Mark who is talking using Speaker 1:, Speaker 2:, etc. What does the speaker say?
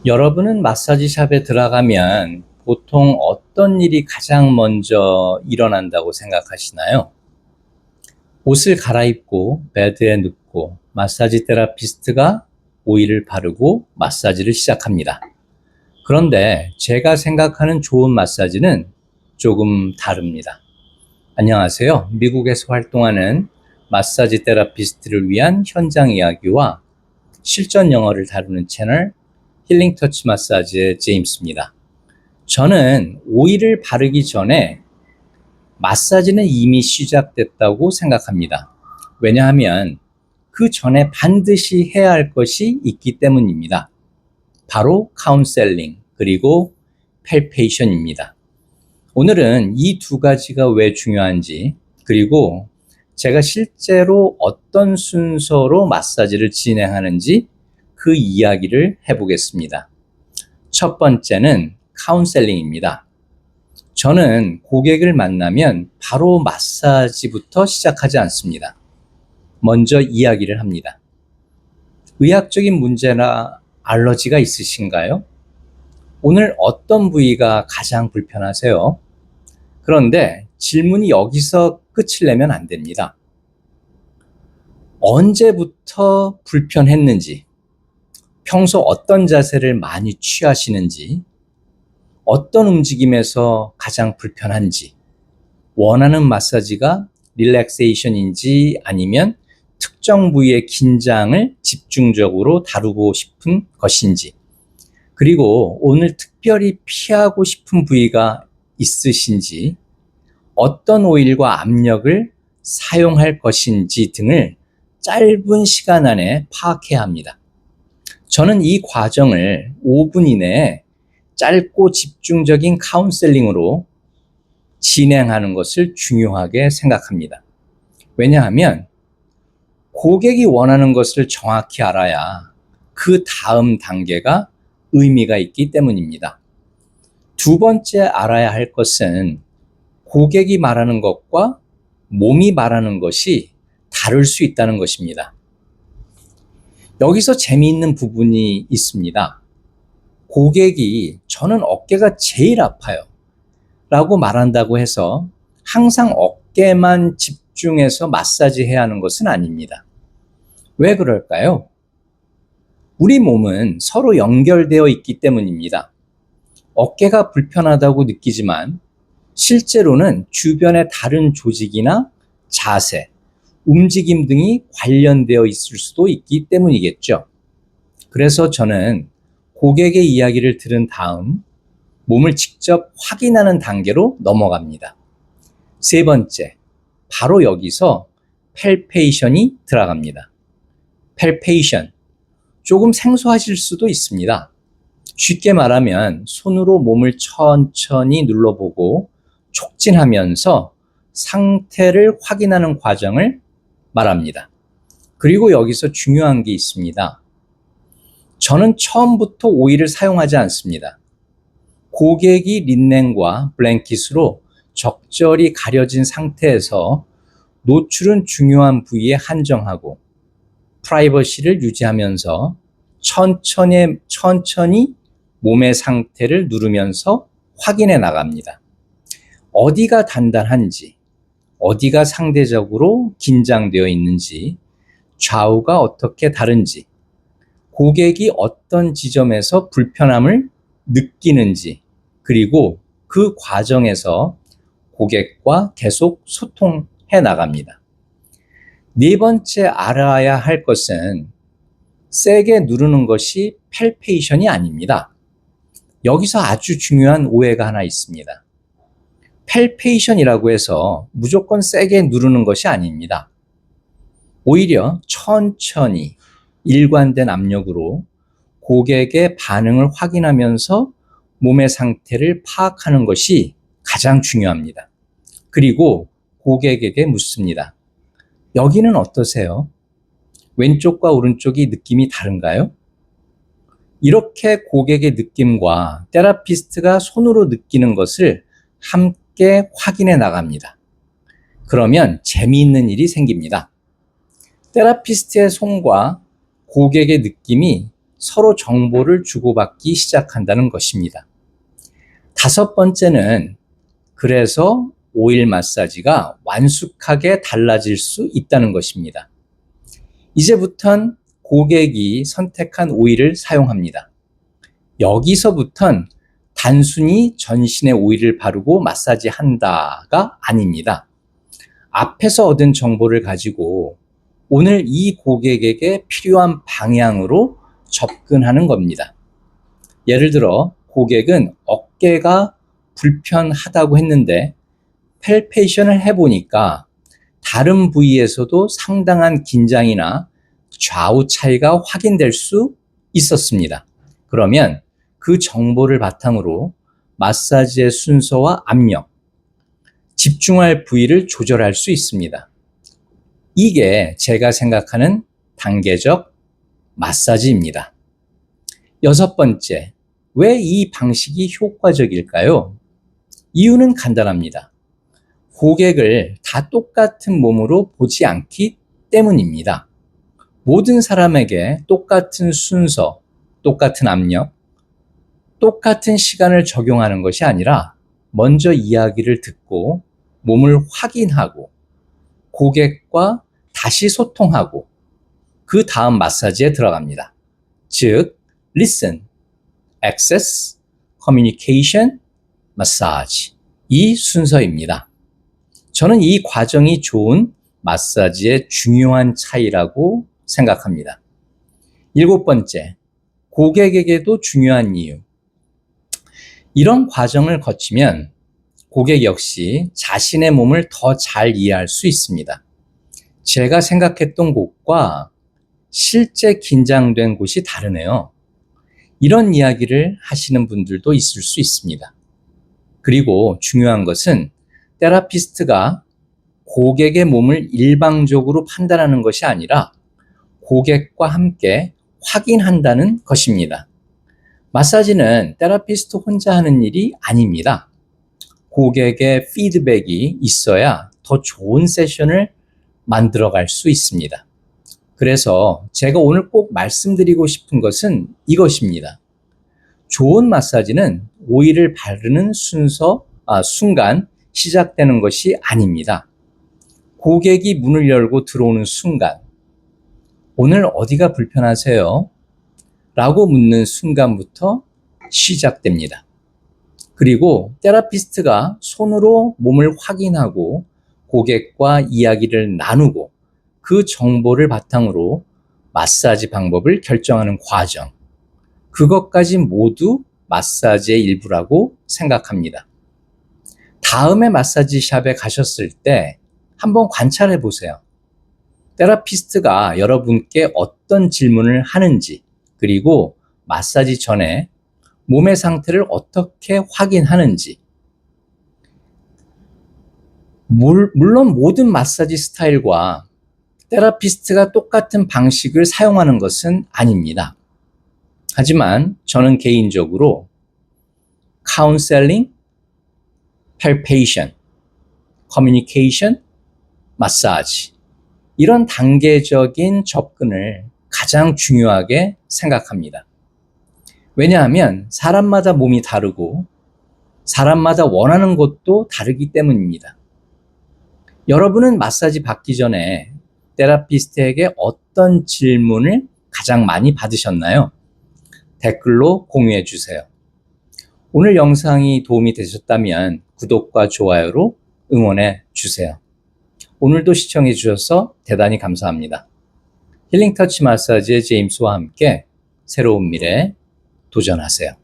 Speaker 1: 여러분은 마사지샵에 들어가면 보통 어떤 일이 가장 먼저 일어난다고 생각하시나요? 옷을 갈아입고 베드에 눕고 마사지 테라피스트가 오일을 바르고 마사지를 시작합니다. 그런데 제가 생각하는 좋은 마사지는 조금 다릅니다. 안녕하세요. 미국에서 활동하는 마사지 테라피스트를 위한 현장 이야기와 실전 영어를 다루는 채널 힐링 터치 마사지의 제임스입니다. 저는 오일을 바르기 전에 마사지는 이미 시작됐다고 생각합니다. 왜냐하면 그 전에 반드시 해야 할 것이 있기 때문입니다. 바로 카운셀링 그리고 팰페이션입니다. 오늘은 이 두 가지가 왜 중요한지, 그리고 제가 실제로 어떤 순서로 마사지를 진행하는지 그 이야기를 해보겠습니다. 첫 번째는 카운셀링입니다. 저는 고객을 만나면 바로 마사지부터 시작하지 않습니다. 먼저 이야기를 합니다. 의학적인 문제나 알러지가 있으신가요? 오늘 어떤 부위가 가장 불편하세요? 그런데 질문이 여기서 끝을 내면 안 됩니다. 언제부터 불편했는지, 평소 어떤 자세를 많이 취하시는지, 어떤 움직임에서 가장 불편한지, 원하는 마사지가 릴렉세이션인지 아니면 특정 부위의 긴장을 집중적으로 다루고 싶은 것인지, 그리고 오늘 특별히 피하고 싶은 부위가 있으신지, 어떤 오일과 압력을 사용할 것인지 등을 짧은 시간 안에 파악해야 합니다. 저는 이 과정을 5분 이내에 짧고 집중적인 카운셀링으로 진행하는 것을 중요하게 생각합니다. 왜냐하면 고객이 원하는 것을 정확히 알아야 그 다음 단계가 의미가 있기 때문입니다. 두 번째 알아야 할 것은 고객이 말하는 것과 몸이 말하는 것이 다를 수 있다는 것입니다. 여기서 재미있는 부분이 있습니다. 고객이 저는 어깨가 제일 아파요 라고 말한다고 해서 항상 어깨만 집중해서 마사지 해야 하는 것은 아닙니다. 왜 그럴까요? 우리 몸은 서로 연결되어 있기 때문입니다. 어깨가 불편하다고 느끼지만 실제로는 주변의 다른 조직이나 자세, 움직임 등이 관련되어 있을 수도 있기 때문이겠죠. 그래서 저는 고객의 이야기를 들은 다음 몸을 직접 확인하는 단계로 넘어갑니다. 세 번째, 바로 여기서 팰페이션이 들어갑니다. 팰페이션, 조금 생소하실 수도 있습니다. 쉽게 말하면 손으로 몸을 천천히 눌러보고 촉진하면서 상태를 확인하는 과정을 말합니다. 그리고 여기서 중요한 게 있습니다. 저는 처음부터 오일을 사용하지 않습니다. 고객이 린넨과 블랭킷으로 적절히 가려진 상태에서 노출은 중요한 부위에 한정하고 프라이버시를 유지하면서 천천히 몸의 상태를 누르면서 확인해 나갑니다. 어디가 단단한지, 어디가 상대적으로 긴장되어 있는지, 좌우가 어떻게 다른지, 고객이 어떤 지점에서 불편함을 느끼는지, 그리고 그 과정에서 고객과 계속 소통해 나갑니다. 네 번째 알아야 할 것은 세게 누르는 것이 팰페이션이 아닙니다. 여기서 아주 중요한 오해가 하나 있습니다. 팰페이션이라고 해서 무조건 세게 누르는 것이 아닙니다. 오히려 천천히 일관된 압력으로 고객의 반응을 확인하면서 몸의 상태를 파악하는 것이 가장 중요합니다. 그리고 고객에게 묻습니다. 여기는 어떠세요? 왼쪽과 오른쪽이 느낌이 다른가요? 이렇게 고객의 느낌과 테라피스트가 손으로 느끼는 것을 함께 함께 확인해 나갑니다. 그러면 재미있는 일이 생깁니다. 테라피스트의 손과 고객의 느낌이 서로 정보를 주고받기 시작한다는 것입니다. 다섯 번째는 그래서 오일 마사지가 완숙하게 달라질 수 있다는 것입니다. 이제부턴 고객이 선택한 오일을 사용합니다. 여기서부턴 단순히 전신에 오일을 바르고 마사지 한다가 아닙니다. 앞에서 얻은 정보를 가지고 오늘 이 고객에게 필요한 방향으로 접근하는 겁니다. 예를 들어 고객은 어깨가 불편하다고 했는데 펠페이션을 해보니까 다른 부위에서도 상당한 긴장이나 좌우 차이가 확인될 수 있었습니다. 그러면 그 정보를 바탕으로 마사지의 순서와 압력, 집중할 부위를 조절할 수 있습니다. 이게 제가 생각하는 단계적 마사지입니다. 여섯 번째, 왜 이 방식이 효과적일까요? 이유는 간단합니다. 고객을 다 똑같은 몸으로 보지 않기 때문입니다. 모든 사람에게 똑같은 순서, 똑같은 압력, 똑같은 시간을 적용하는 것이 아니라 먼저 이야기를 듣고 몸을 확인하고 고객과 다시 소통하고 그 다음 마사지에 들어갑니다. 즉, listen, access, communication, massage. 이 순서입니다. 저는 이 과정이 좋은 마사지의 중요한 차이라고 생각합니다. 일곱 번째, 고객에게도 중요한 이유. 이런 과정을 거치면 고객 역시 자신의 몸을 더 잘 이해할 수 있습니다. 제가 생각했던 곳과 실제 긴장된 곳이 다르네요. 이런 이야기를 하시는 분들도 있을 수 있습니다. 그리고 중요한 것은 테라피스트가 고객의 몸을 일방적으로 판단하는 것이 아니라 고객과 함께 확인한다는 것입니다. 마사지는 테라피스트 혼자 하는 일이 아닙니다. 고객의 피드백이 있어야 더 좋은 세션을 만들어갈 수 있습니다. 그래서 제가 오늘 꼭 말씀드리고 싶은 것은 이것입니다. 좋은 마사지는 오일을 바르는 순간 시작되는 것이 아닙니다. 고객이 문을 열고 들어오는 순간, 오늘 어디가 불편하세요? 라고 묻는 순간부터 시작됩니다. 그리고 테라피스트가 손으로 몸을 확인하고 고객과 이야기를 나누고 그 정보를 바탕으로 마사지 방법을 결정하는 과정, 그것까지 모두 마사지의 일부라고 생각합니다. 다음에 마사지 샵에 가셨을 때 한번 관찰해 보세요. 테라피스트가 여러분께 어떤 질문을 하는지, 그리고 마사지 전에 몸의 상태를 어떻게 확인하는지. 물론 모든 마사지 스타일과 테라피스트가 똑같은 방식을 사용하는 것은 아닙니다. 하지만 저는 개인적으로 카운셀링, palpation, communication, 마사지 이런 단계적인 접근을 가장 중요하게 생각합니다. 왜냐하면 사람마다 몸이 다르고 사람마다 원하는 것도 다르기 때문입니다. 여러분은 마사지 받기 전에 테라피스트에게 어떤 질문을 가장 많이 받으셨나요? 댓글로 공유해 주세요. 오늘 영상이 도움이 되셨다면 구독과 좋아요로 응원해 주세요. 오늘도 시청해 주셔서 대단히 감사합니다. 힐링터치 마사지의 제임스와 함께 새로운 미래에 도전하세요.